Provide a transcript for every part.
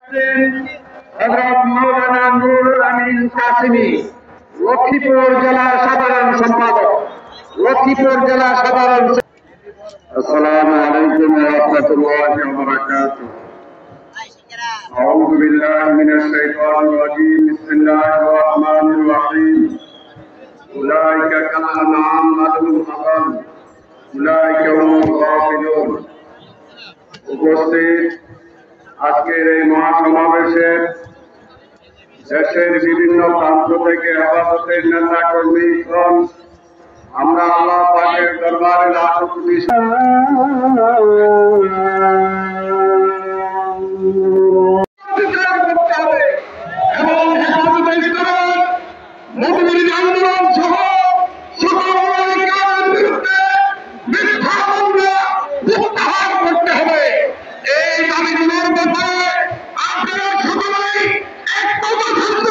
হযরত মাওলানা নুরুল আমিন কাসেমী, লক্ষ্মীপুর জেলা সাধারণ সম্পাদক। আসসালামু আলাইকুম ওয়া রাহমাতুল্লাহি ওয়া বারাকাতুহু। আউযু বিল্লাহি মিনাশ শাইতানির রাজীম। বিসমিল্লাহির রহমানির রহিম। উলাইকা কাল আনআম বাল আযাল উলাইকা হুমুল গাফিলুন। উপস্থিত আজকের এই মহাসমাবেশে দেশের বিভিন্ন প্রান্ত থেকে হেফাজতের নেতা কর্মীগণ, আমরা আল্লাহ পাকের দরবারে লাখো কোটি করতে হবে এবং হেফাজতে ইসলামের মতবিরোধী আন্দোলন সহ সকল অন্যায়ের বিরুদ্ধে মিথ্যা মামলা প্রত্যাহার করতে হবে। এই দাবিগুলোর ব্যাপারে আপনারা সকলেই ঐক্যবদ্ধ।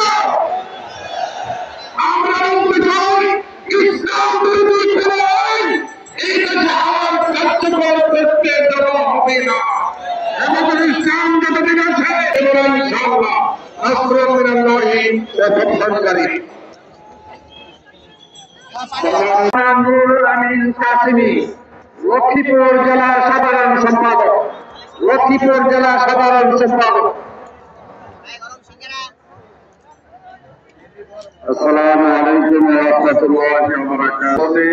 আমরা বলতে চাই, ইসলাম বিরোধী কোন আইন এই দেশে আর কার্যকর করতে দেওয়া হবে না। আমাদের ইসলাম যতদিন আছে এবং ইনশাআল্লাহ আসরাতুল্লাহি প্রত্যাখ্যানকারী। নুরুল আমিন কাসেমী, লক্ষ্মীপুর জেলা সাধারণ সম্পাদক। আসসালামু আলাইকুম ওয়া রাহমাতুল্লাহি ওয়া বারাকাতুহু।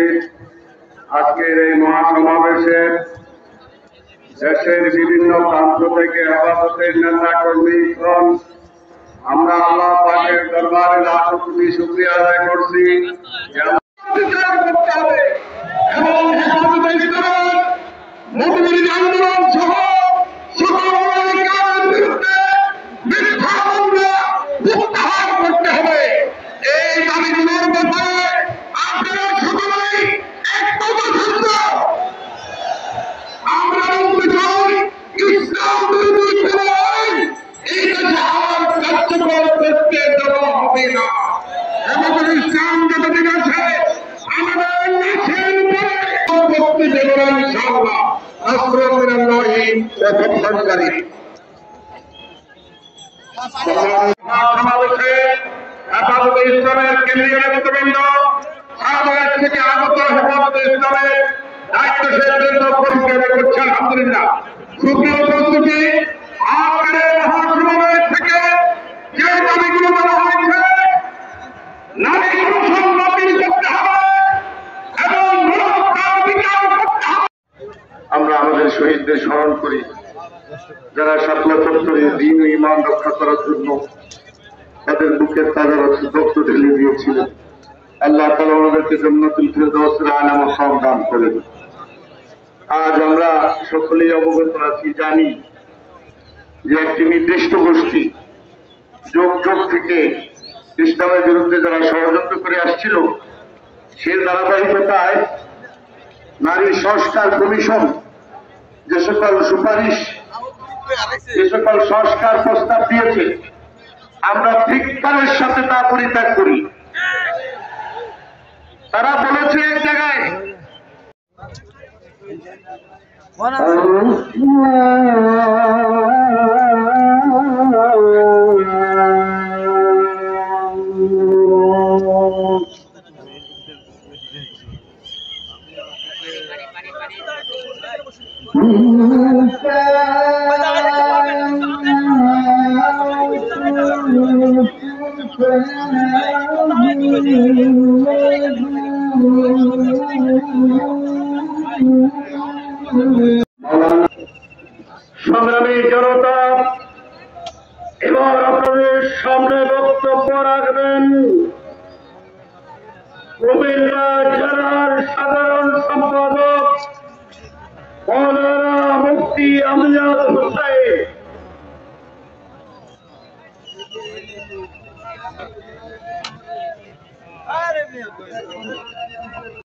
আজকের এই মহাসমাবেশে দেশের বিভিন্ন প্রান্ত থেকে হেফাজতের নেতা কর্মীগণ, আমরা আল্লাহ পাকের দরবারে লাখো কোটি শুকরিয়া আদায় করছি। করতে হবে এবং হেফাজতে ইসলামের মতবিরোধী আন্দোলন সহ সকল অন্যায়ের বিরুদ্ধে মিথ্যা মামলা প্রত্যাহার করতে হবে। এই দাবিগুলোর ব্যাপারে আপনারা সকলেই ঐক্যবদ্ধ। আমরা বলতে চাই, ইসলাম বিরোধী কোন আইন এই দেশে আর কার্যকর করতে দেওয়া হবে না। আমাদের ইসলাম যতদিন আছে আমাদের লাশের উপরে করতে দেব না ইনশাআল্লাহ আসরাতুল্লাহি প্রত্যাখ্যানকারী। সমাবেশে হেফাজতে ইসলামের কেন্দ্রীয় নেতৃবৃন্দ, সারা থেকে আগত হেফাজতে ইসলামের দায়িত্বশীল পরিচালনা করছে। আলহামদুলিল্লাহ। সুপ্রিয় উপস্থিতি, আজকের মহাসমাবেশ থেকে যে দাবিগুলো বলা হয়েছে, নারী শোষণ বাতিল করতে হবে এবং মানবতার বিচার করতে হবে। আমরা আমাদের শহীদদের স্মরণ করি, যারা ৭৭ দিন ও ঈমান রক্ষা করার জন্য তাদের বুকের তাজা রক্ত ঢেলে দিয়েছিলেন। আল্লাহ তাআলা আমাদেরকে জান্নাতুল ফিরদাউসের আলা মাকাম দান করেন। আজ আমরা সকলেই অবগত আছি, জানি যে একটি নির্দিষ্ট গোষ্ঠী যুগ থেকে ইসলামের বিরুদ্ধে যারা ষড়যন্ত্র করে আসছিল, সে ধারাবাহিকতায় নারী সংস্কার কমিশন যে সকল সুপারিশ, যে সকল সংস্কার প্রস্তাব দিয়েছে, আমরা ধিক্কারের সাথে তা পরিত্যাগ করি। তারা বলেছে এক জায়গায় সংগ্রামী জনতা, এবার আপনাদের সামনে বক্তব্য রাখবেন কুমিল্লা জেলার সাধারণ সম্পাদক মাওলানা মুফতি আমজাদ হোসেন।